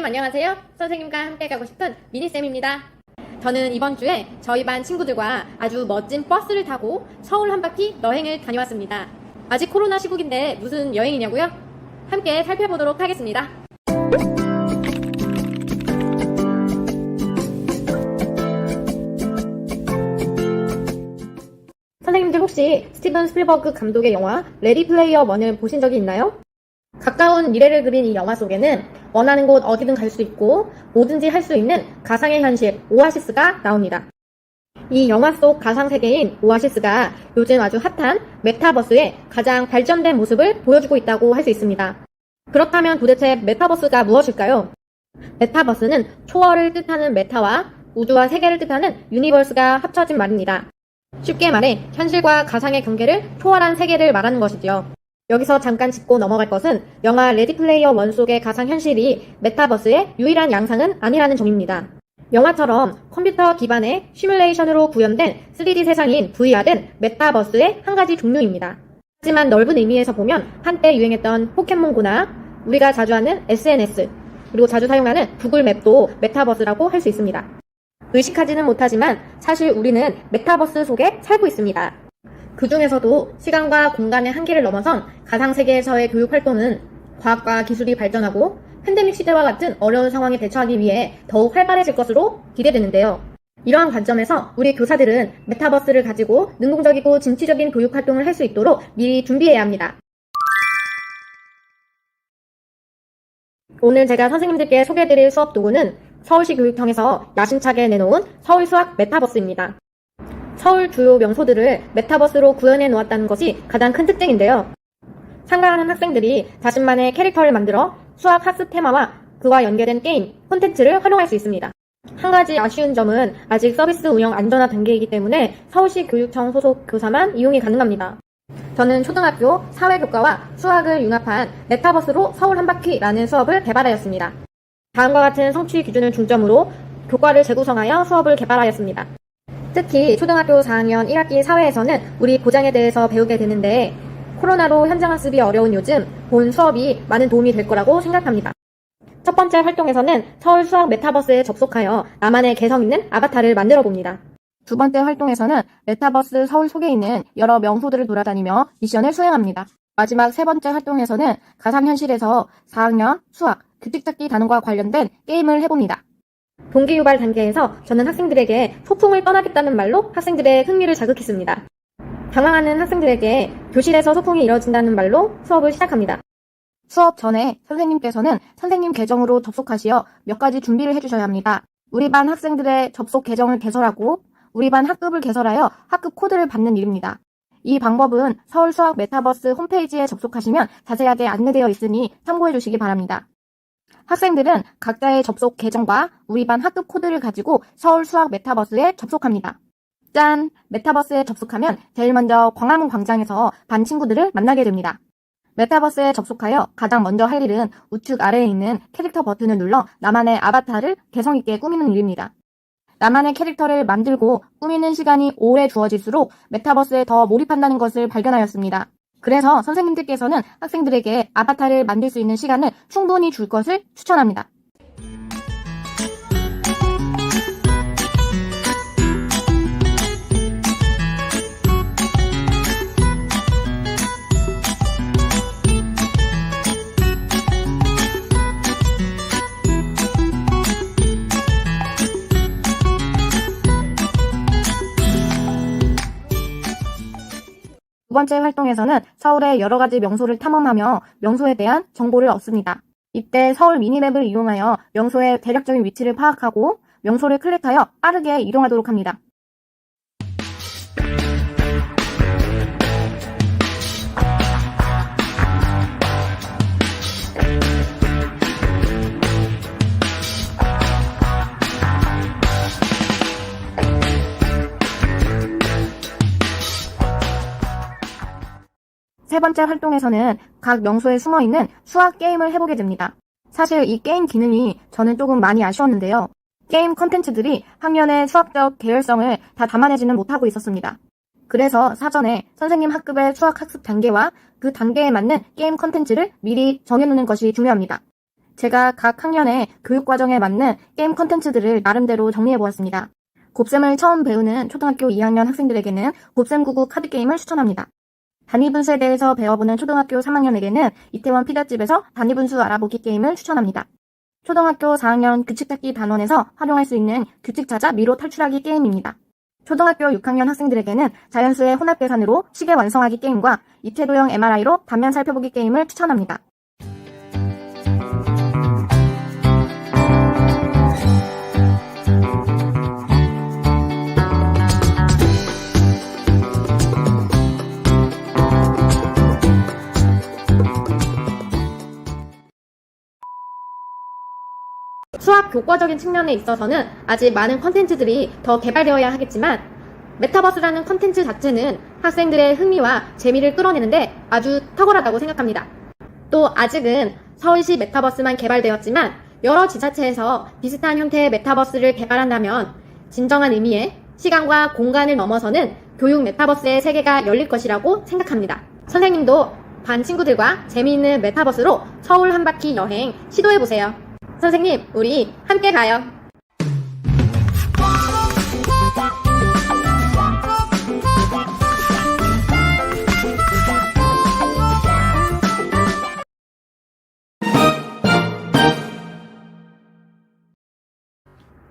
선생님 안녕하세요. 선생님과 함께 가고 싶은 미니쌤입니다. 저는 이번 주에 저희 반 친구들과 아주 멋진 버스를 타고 서울 한 바퀴 여행을 다녀왔습니다. 아직 코로나 시국인데 무슨 여행이냐고요? 함께 살펴보도록 하겠습니다. 선생님들 혹시 스티븐 스필버그 감독의 영화 레디 플레이어 1을 보신 적이 있나요? 가까운 미래를 그린 이 영화 속에는 원하는 곳 어디든 갈 수 있고 뭐든지 할 수 있는 가상의 현실 오아시스가 나옵니다. 이 영화 속 가상세계인 오아시스가 요즘 아주 핫한 메타버스의 가장 발전된 모습을 보여주고 있다고 할 수 있습니다. 그렇다면 도대체 메타버스가 무엇일까요? 메타버스는 초월을 뜻하는 메타와 우주와 세계를 뜻하는 유니버스가 합쳐진 말입니다. 쉽게 말해 현실과 가상의 경계를 초월한 세계를 말하는 것이지요. 여기서 잠깐 짚고 넘어갈 것은 영화 레디 플레이어 1 속의 가상현실이 메타버스의 유일한 양상은 아니라는 점입니다. 영화처럼 컴퓨터 기반의 시뮬레이션으로 구현된 3D 세상인 VR은 메타버스의 한 가지 종류입니다. 하지만 넓은 의미에서 보면 한때 유행했던 포켓몬고나 우리가 자주 하는 SNS, 그리고 자주 사용하는 구글 맵도 메타버스라고 할 수 있습니다. 의식하지는 못하지만 사실 우리는 메타버스 속에 살고 있습니다. 그 중에서도 시간과 공간의 한계를 넘어선 가상세계에서의 교육활동은 과학과 기술이 발전하고 팬데믹 시대와 같은 어려운 상황에 대처하기 위해 더욱 활발해질 것으로 기대되는데요. 이러한 관점에서 우리 교사들은 메타버스를 가지고 능동적이고 진취적인 교육활동을 할 수 있도록 미리 준비해야 합니다. 오늘 제가 선생님들께 소개해드릴 수업 도구는 서울시 교육청에서 야심차게 내놓은 서울수학 메타버스입니다. 서울 주요 명소들을 메타버스로 구현해 놓았다는 것이 가장 큰 특징인데요. 참가하는 학생들이 자신만의 캐릭터를 만들어 수학 학습 테마와 그와 연계된 게임, 콘텐츠를 활용할 수 있습니다. 한 가지 아쉬운 점은 아직 서비스 운영 안전화 단계이기 때문에 서울시 교육청 소속 교사만 이용이 가능합니다. 저는 초등학교 사회교과와 수학을 융합한 메타버스로 서울 한 바퀴라는 수업을 개발하였습니다. 다음과 같은 성취 기준을 중점으로 교과를 재구성하여 수업을 개발하였습니다. 특히 초등학교 4학년 1학기 사회에서는 우리 고장에 대해서 배우게 되는데 코로나로 현장 학습이 어려운 요즘 본 수업이 많은 도움이 될 거라고 생각합니다. 첫 번째 활동에서는 서울 수학 메타버스에 접속하여 나만의 개성 있는 아바타를 만들어 봅니다. 두 번째 활동에서는 메타버스 서울 속에 있는 여러 명소들을 돌아다니며 미션을 수행합니다. 마지막 세 번째 활동에서는 가상현실에서 4학년 수학, 규칙찾기 단원과 관련된 게임을 해봅니다. 동기유발 단계에서 저는 학생들에게 소풍을 떠나겠다는 말로 학생들의 흥미를 자극했습니다. 당황하는 학생들에게 교실에서 소풍이 이뤄진다는 말로 수업을 시작합니다. 수업 전에 선생님께서는 선생님 계정으로 접속하시어 몇 가지 준비를 해주셔야 합니다. 우리 반 학생들의 접속 계정을 개설하고 우리 반 학급을 개설하여 학급 코드를 받는 일입니다. 이 방법은 서울 수학 메타버스 홈페이지에 접속하시면 자세하게 안내되어 있으니 참고해 주시기 바랍니다. 학생들은 각자의 접속 계정과 우리 반 학급 코드를 가지고 서울 수학 메타버스에 접속합니다. 짠! 메타버스에 접속하면 제일 먼저 광화문 광장에서 반 친구들을 만나게 됩니다. 메타버스에 접속하여 가장 먼저 할 일은 우측 아래에 있는 캐릭터 버튼을 눌러 나만의 아바타를 개성있게 꾸미는 일입니다. 나만의 캐릭터를 만들고 꾸미는 시간이 오래 주어질수록 메타버스에 더 몰입한다는 것을 발견하였습니다. 그래서 선생님들께서는 학생들에게 아바타를 만들 수 있는 시간을 충분히 줄 것을 추천합니다. 두 번째 활동에서는 서울의 여러 가지 명소를 탐험하며 명소에 대한 정보를 얻습니다. 이때 서울 미니맵을 이용하여 명소의 대략적인 위치를 파악하고 명소를 클릭하여 빠르게 이동하도록 합니다. 세 번째 활동에서는 각 명소에 숨어있는 수학 게임을 해보게 됩니다. 사실 이 게임 기능이 저는 조금 많이 아쉬웠는데요. 게임 컨텐츠들이 학년의 수학적 계열성을 다 담아내지는 못하고 있었습니다. 그래서 사전에 선생님 학급의 수학 학습 단계와 그 단계에 맞는 게임 컨텐츠를 미리 정해놓는 것이 중요합니다. 제가 각 학년의 교육과정에 맞는 게임 콘텐츠들을 나름대로 정리해보았습니다. 곱셈을 처음 배우는 초등학교 2학년 학생들에게는 곱셈99 카드게임을 추천합니다. 단위분수에 대해서 배워보는 초등학교 3학년에게는 이태원 피자집에서 단위분수 알아보기 게임을 추천합니다. 초등학교 4학년 규칙찾기 단원에서 활용할 수 있는 규칙찾아 미로 탈출하기 게임입니다. 초등학교 6학년 학생들에게는 자연수의 혼합계산으로 시계 완성하기 게임과 입체도형 MRI로 단면 살펴보기 게임을 추천합니다. 수학 교과적인 측면에 있어서는 아직 많은 컨텐츠들이 더 개발되어야 하겠지만 메타버스라는 컨텐츠 자체는 학생들의 흥미와 재미를 끌어내는데 아주 탁월하다고 생각합니다. 또 아직은 서울시 메타버스만 개발되었지만 여러 지자체에서 비슷한 형태의 메타버스를 개발한다면 진정한 의미의 시간과 공간을 넘어서는 교육 메타버스의 세계가 열릴 것이라고 생각합니다. 선생님도 반 친구들과 재미있는 메타버스로 서울 한 바퀴 여행 시도해보세요. 선생님, 우리 함께 가요.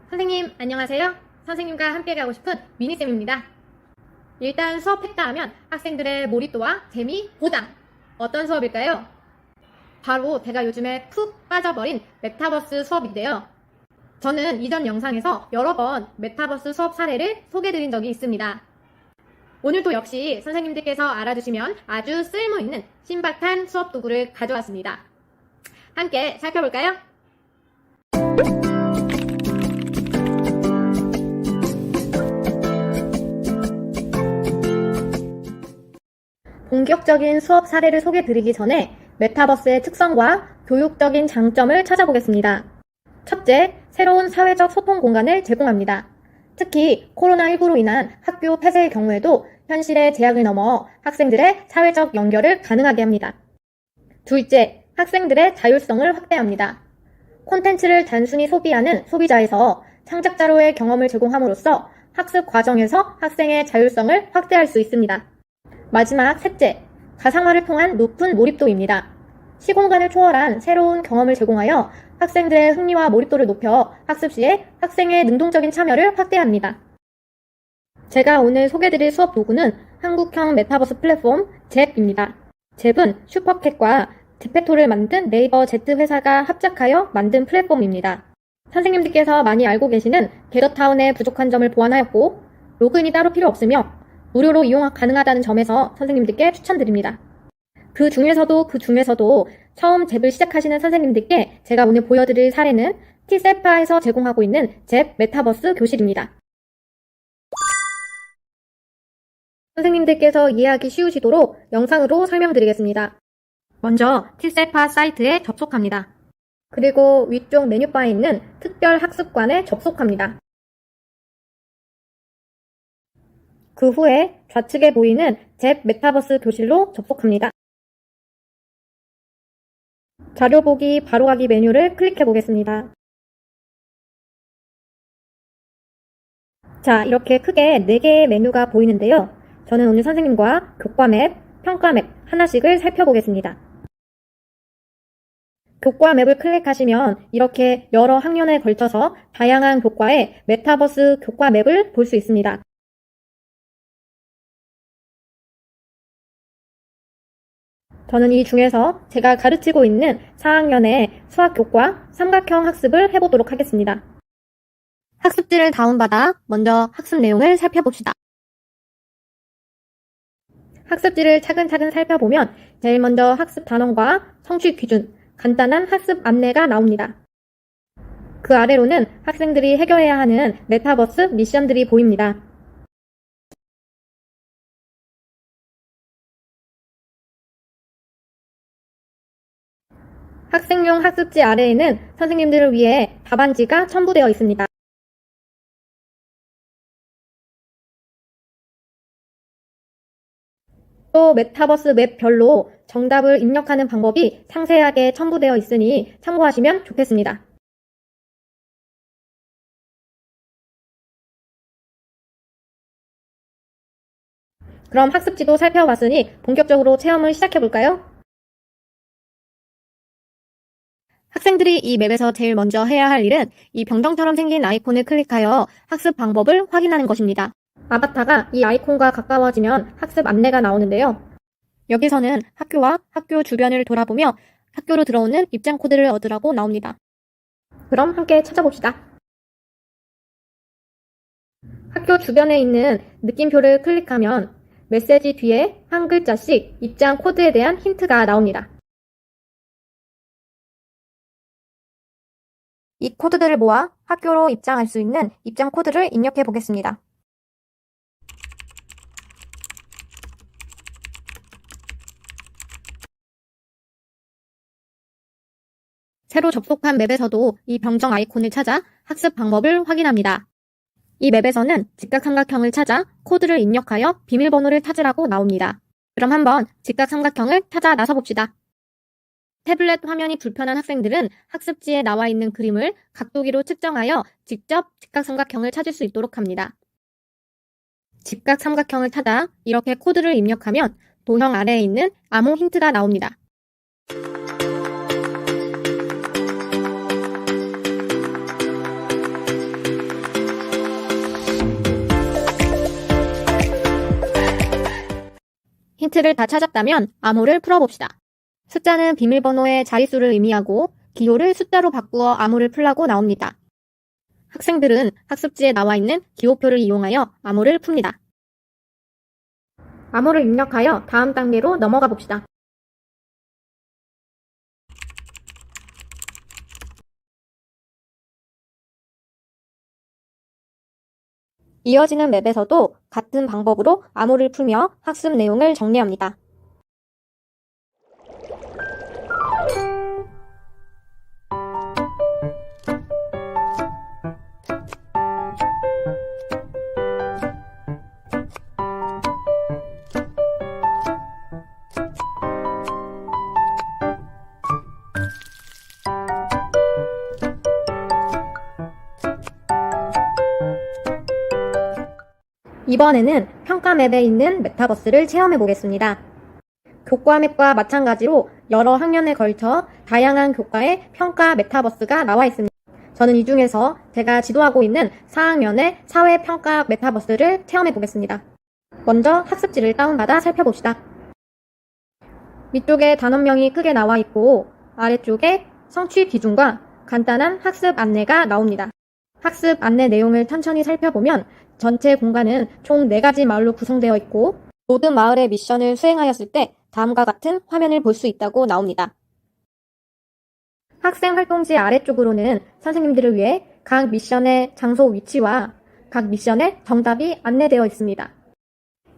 선생님, 안녕하세요. 선생님과 함께 가고 싶은 미니쌤입니다. 일단 수업했다 하면 학생들의 몰입도와 재미 보장. 어떤 수업일까요? 바로 제가 요즘에 푹 빠져버린 메타버스 수업인데요. 저는 이전 영상에서 여러 번 메타버스 수업 사례를 소개해드린 적이 있습니다. 오늘도 역시 선생님들께서 알아두시면 아주 쓸모있는 신박한 수업 도구를 가져왔습니다. 함께 살펴볼까요? 본격적인 수업 사례를 소개해드리기 전에 메타버스의 특성과 교육적인 장점을 찾아보겠습니다. 첫째, 새로운 사회적 소통 공간을 제공합니다. 특히 코로나19로 인한 학교 폐쇄의 경우에도 현실의 제약을 넘어 학생들의 사회적 연결을 가능하게 합니다. 둘째, 학생들의 자율성을 확대합니다. 콘텐츠를 단순히 소비하는 소비자에서 창작자로의 경험을 제공함으로써 학습 과정에서 학생의 자율성을 확대할 수 있습니다. 마지막 셋째, 가상화를 통한 높은 몰입도입니다. 시공간을 초월한 새로운 경험을 제공하여 학생들의 흥미와 몰입도를 높여 학습 시에 학생의 능동적인 참여를 확대합니다. 제가 오늘 소개드릴 수업 도구는 한국형 메타버스 플랫폼 잽입니다. 잽은 슈퍼캣과 제페토를 만든 네이버 Z 회사가 합작하여 만든 플랫폼입니다. 선생님들께서 많이 알고 계시는 게더타운의 부족한 점을 보완하였고 로그인이 따로 필요 없으며 무료로 이용 가능하다는 점에서 선생님들께 추천드립니다. 그 중에서도 처음 잽을 시작하시는 선생님들께 제가 오늘 보여드릴 사례는 티세파에서 제공하고 있는 잽 메타버스 교실입니다. 선생님들께서 이해하기 쉬우시도록 영상으로 설명드리겠습니다. 먼저 티세파 사이트에 접속합니다. 그리고 위쪽 메뉴바에 있는 특별 학습관에 접속합니다. 그 후에 좌측에 보이는 잽 메타버스 교실로 접속합니다. 자료 보기, 바로 가기 메뉴를 클릭해 보겠습니다. 자, 이렇게 크게 4개의 메뉴가 보이는데요. 저는 오늘 선생님과 교과 맵, 평가 맵 하나씩을 살펴보겠습니다. 교과 맵을 클릭하시면 이렇게 여러 학년에 걸쳐서 다양한 교과의 메타버스 교과 맵을 볼 수 있습니다. 저는 이 중에서 제가 가르치고 있는 4학년의 수학교과 삼각형 학습을 해보도록 하겠습니다. 학습지를 다운받아 먼저 학습 내용을 살펴봅시다. 학습지를 차근차근 살펴보면 제일 먼저 학습 단원과 성취 기준, 간단한 학습 안내가 나옵니다. 그 아래로는 학생들이 해결해야 하는 메타버스 미션들이 보입니다. 학생용 학습지 아래에는 선생님들을 위해 답안지가 첨부되어 있습니다. 또 메타버스 맵별로 정답을 입력하는 방법이 상세하게 첨부되어 있으니 참고하시면 좋겠습니다. 그럼 학습지도 살펴봤으니 본격적으로 체험을 시작해볼까요? 학생들이 이 맵에서 제일 먼저 해야 할 일은 이 병정처럼 생긴 아이콘을 클릭하여 학습 방법을 확인하는 것입니다. 아바타가 이 아이콘과 가까워지면 학습 안내가 나오는데요. 여기서는 학교와 학교 주변을 돌아보며 학교로 들어오는 입장 코드를 얻으라고 나옵니다. 그럼 함께 찾아봅시다. 학교 주변에 있는 느낌표를 클릭하면 메시지 뒤에 한 글자씩 입장 코드에 대한 힌트가 나옵니다. 이 코드들을 모아 학교로 입장할 수 있는 입장 코드를 입력해 보겠습니다. 새로 접속한 맵에서도 이 병정 아이콘을 찾아 학습 방법을 확인합니다. 이 맵에서는 직각삼각형을 찾아 코드를 입력하여 비밀번호를 찾으라고 나옵니다. 그럼 한번 직각삼각형을 찾아 나서봅시다. 태블릿 화면이 불편한 학생들은 학습지에 나와 있는 그림을 각도기로 측정하여 직접 직각삼각형을 찾을 수 있도록 합니다. 직각삼각형을 찾아 이렇게 코드를 입력하면 도형 아래에 있는 암호 힌트가 나옵니다. 힌트를 다 찾았다면 암호를 풀어봅시다. 숫자는 비밀번호의 자릿수를 의미하고 기호를 숫자로 바꾸어 암호를 풀라고 나옵니다. 학생들은 학습지에 나와 있는 기호표를 이용하여 암호를 풉니다. 암호를 입력하여 다음 단계로 넘어가 봅시다. 이어지는 맵에서도 같은 방법으로 암호를 풀며 학습 내용을 정리합니다. 이번에는 평가 맵에 있는 메타버스를 체험해 보겠습니다. 교과 맵과 마찬가지로 여러 학년에 걸쳐 다양한 교과의 평가 메타버스가 나와 있습니다. 저는 이 중에서 제가 지도하고 있는 4학년의 사회평가 메타버스를 체험해 보겠습니다. 먼저 학습지를 다운받아 살펴봅시다. 위쪽에 단원명이 크게 나와 있고 아래쪽에 성취 기준과 간단한 학습 안내가 나옵니다. 학습 안내 내용을 천천히 살펴보면 전체 공간은 총 4가지 마을로 구성되어 있고 모든 마을의 미션을 수행하였을 때 다음과 같은 화면을 볼 수 있다고 나옵니다. 학생 활동지 아래쪽으로는 선생님들을 위해 각 미션의 장소 위치와 각 미션의 정답이 안내되어 있습니다.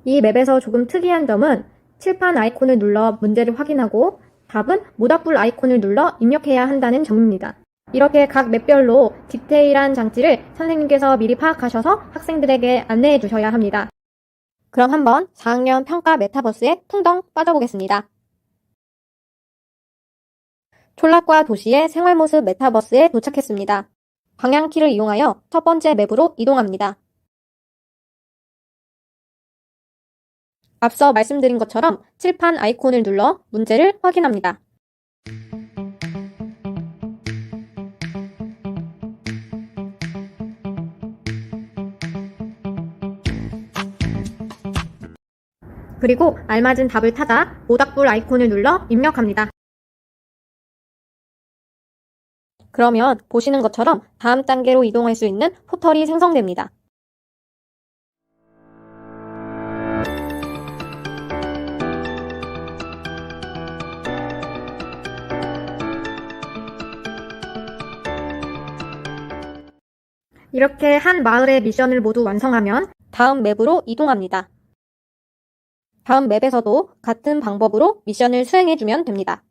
이 맵에서 조금 특이한 점은 칠판 아이콘을 눌러 문제를 확인하고 답은 모닥불 아이콘을 눌러 입력해야 한다는 점입니다. 이렇게 각 맵별로 디테일한 장치를 선생님께서 미리 파악하셔서 학생들에게 안내해 주셔야 합니다. 그럼 한번 4학년 평가 메타버스에 풍덩 빠져보겠습니다. 촌락과 도시의 생활모습 메타버스에 도착했습니다. 방향키를 이용하여 첫 번째 맵으로 이동합니다. 앞서 말씀드린 것처럼 칠판 아이콘을 눌러 문제를 확인합니다. 그리고 알맞은 답을 찾아 모닥불 아이콘을 눌러 입력합니다. 그러면 보시는 것처럼 다음 단계로 이동할 수 있는 포털이 생성됩니다. 이렇게 한 마을의 미션을 모두 완성하면 다음 맵으로 이동합니다. 다음 맵에서도 같은 방법으로 미션을 수행해주면 됩니다.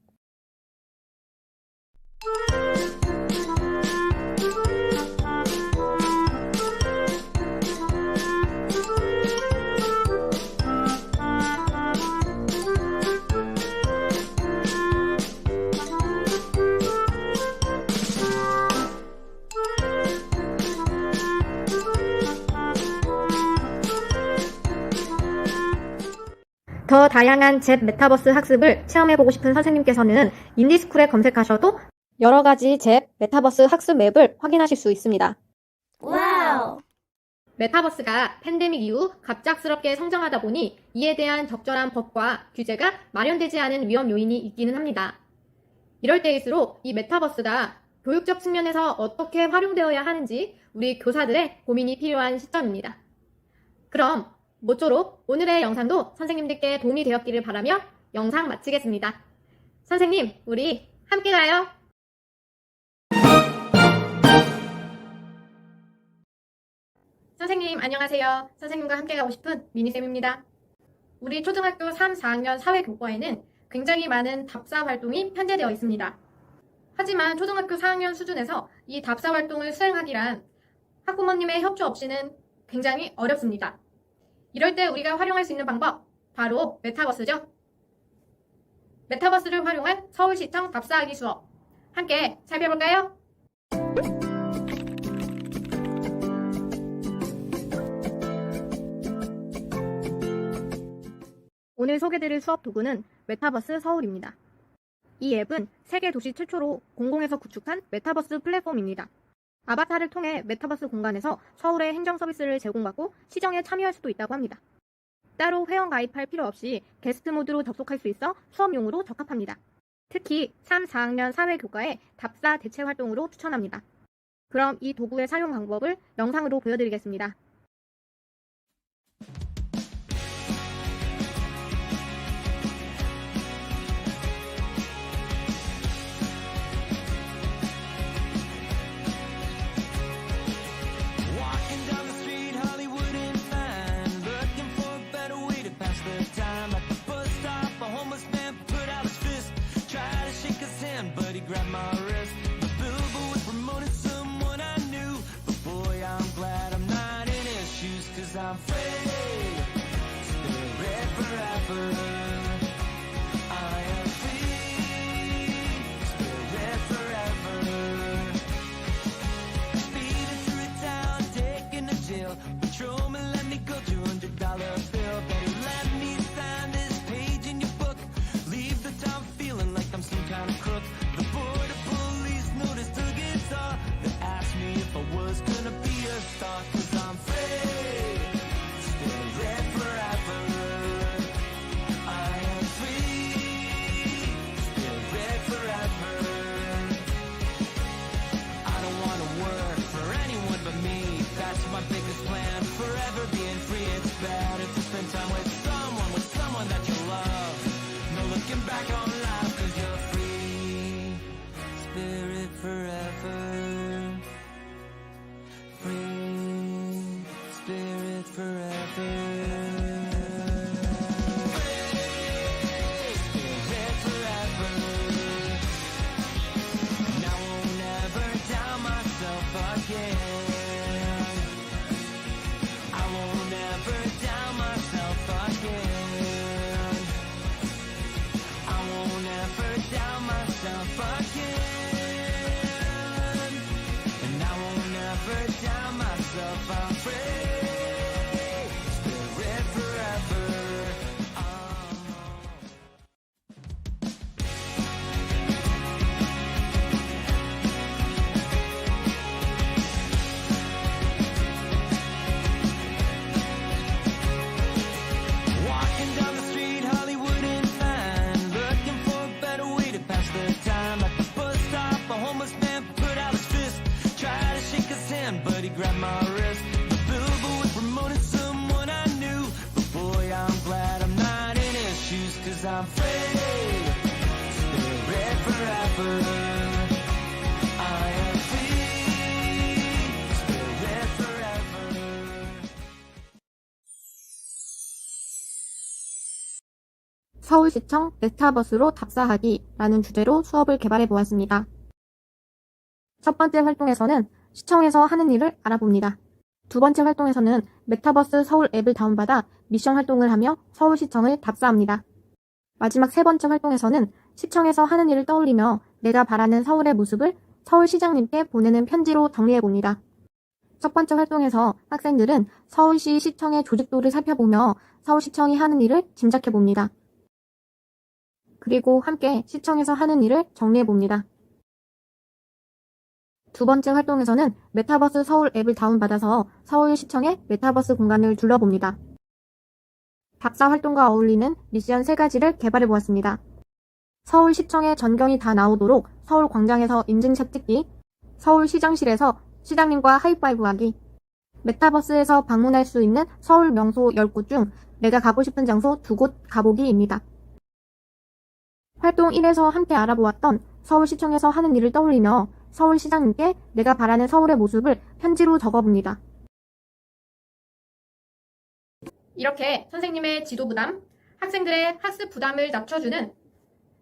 더 다양한 젯 메타버스 학습을 체험해보고 싶은 선생님께서는 인디스쿨에 검색하셔도 여러 가지 젯 메타버스 학습 앱을 확인하실 수 있습니다. 와우! 메타버스가 팬데믹 이후 갑작스럽게 성장하다 보니 이에 대한 적절한 법과 규제가 마련되지 않은 위험 요인이 있기는 합니다. 이럴 때일수록 이 메타버스가 교육적 측면에서 어떻게 활용되어야 하는지 우리 교사들의 고민이 필요한 시점입니다. 그럼 모쪼록 오늘의 영상도 선생님들께 도움이 되었기를 바라며 영상 마치겠습니다. 선생님, 우리 함께 가요! 선생님, 안녕하세요. 선생님과 함께 가고 싶은 미니쌤입니다. 우리 초등학교 3, 4학년 사회교과에는 굉장히 많은 답사 활동이 편제되어 있습니다. 하지만 초등학교 4학년 수준에서 이 답사 활동을 수행하기란 학부모님의 협조 없이는 굉장히 어렵습니다. 이럴 때 우리가 활용할 수 있는 방법, 바로 메타버스죠. 메타버스를 활용한 서울시청 답사하기 수업, 함께 살펴볼까요? 오늘 소개드릴 수업 도구는 메타버스 서울입니다. 이 앱은 세계 도시 최초로 공공에서 구축한 메타버스 플랫폼입니다. 아바타를 통해 메타버스 공간에서 서울의 행정 서비스를 제공받고 시정에 참여할 수도 있다고 합니다. 따로 회원 가입할 필요 없이 게스트 모드로 접속할 수 있어 수업용으로 적합합니다. 특히 3, 4학년 사회교과의 답사 대체 활동으로 추천합니다. 그럼 이 도구의 사용 방법을 영상으로 보여드리겠습니다. But he grabbed my wrist. The billboard was promoting someone I knew. But boy, I'm glad I'm not in his shoes. Cause I'm free, spirit forever. I am free, spirit forever. Speeding through a town, taking a jail. Patrolman let me go, $200 bill. But he let me sign this page in your book. Leave the town feeling like I'm some kind of crook. The border police noticed the guitar. They asked me if I was gonna be a star. Cause I'm free, spirit forever. I am free, spirit forever. I don't wanna work for anyone but me. That's my biggest plan. Forever being free, it's better to spend time with someone that you love. No looking back on life, cause you're free, spirit forever. Free, spirit forever. Free, spirit forever. And I won't ever doubt myself again. I won't ever doubt myself again. I won't ever doubt myself again. And I won't ever doubt myself. I'm free, spirit forever. Walking down the street, Hollywood and fine, looking for a better way to pass the time. At the bus stop, a homeless man put out his fist, tried to shake his hand, but he grabbed my wrist. The billboard was promoting someone I knew, but boy, I'm glad I'm not in his shoes. Cause I'm free, spirit forever. I am free, spirit forever. 서울시청 메타버스로 답사하기라는 주제로 수업을 개발해 보았습니다. 첫 번째 활동에서는 시청에서 하는 일을 알아봅니다. 두 번째 활동에서는 메타버스 서울 앱을 다운받아 미션 활동을 하며 서울시청을 답사합니다. 마지막 세 번째 활동에서는 시청에서 하는 일을 떠올리며 내가 바라는 서울의 모습을 서울시장님께 보내는 편지로 정리해 봅니다. 첫 번째 활동에서 학생들은 서울시 시청의 조직도를 살펴보며 서울시청이 하는 일을 짐작해봅니다. 그리고 함께 시청에서 하는 일을 정리해봅니다. 두 번째 활동에서는 메타버스 서울 앱을 다운받아서 서울시청의 메타버스 공간을 둘러봅니다. 답사 활동과 어울리는 미션 3가지를 개발해보았습니다. 서울시청의 전경이 다 나오도록 서울광장에서 인증샷 찍기, 서울시장실에서 시장님과 하이파이브하기, 메타버스에서 방문할 수 있는 서울 명소 10곳 중 내가 가고 싶은 장소 2곳 가보기입니다. 활동 1에서 함께 알아보았던 서울시청에서 하는 일을 떠올리며 서울시장님께 내가 바라는 서울의 모습을 편지로 적어봅니다. 이렇게 선생님의 지도 부담, 학생들의 학습 부담을 낮춰주는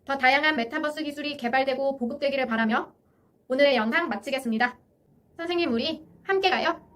더 다양한 메타버스 기술이 개발되고 보급되기를 바라며 오늘의 영상 마치겠습니다. 선생님, 우리 함께 가요.